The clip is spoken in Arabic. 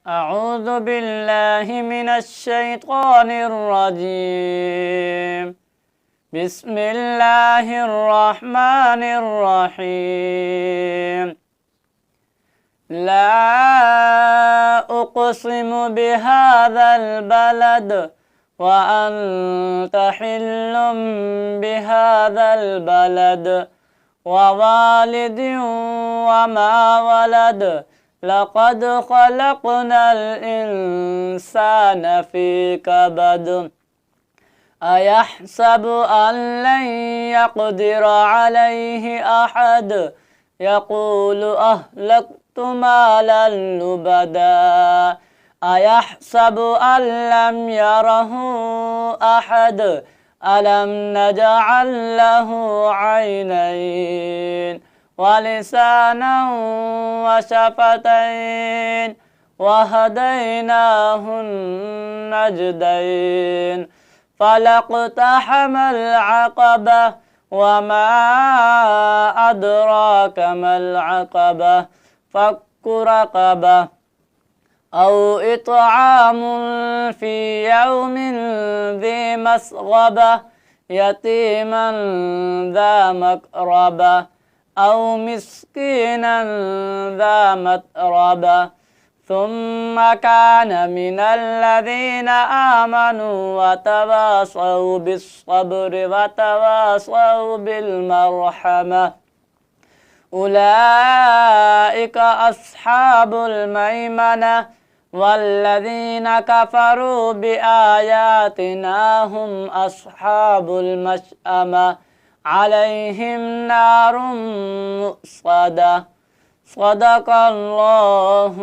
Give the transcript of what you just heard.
أعوذ بالله من الشيطان الرجيم. بسم الله الرحمن الرحيم. لا أقسم بهذا البلد وأنت حل بهذا البلد ووالد وما ولد لقد خلقنا الإنسان في كبد أيحسب أن لن يقدر عليه أحد يقول أهلكت مالا لبدا أيحسب أن لم يره أحد ألم نجعل له عينين ولسانا وشفتين وهديناه النجدين فلاقتحم العقبة وما أدراك ما العقبة فك رقبة أو إطعام في يوم ذي مسغبة يتيما ذا مقربة أو مسكينا ذا متربة ثم كان من الذين آمنوا وتواصوا بالصبر وتواصوا بالمرحمة أولئك أصحاب الميمنة والذين كفروا بآياتنا هم أصحاب المشأمة عليهم نار مؤصدة صدق الله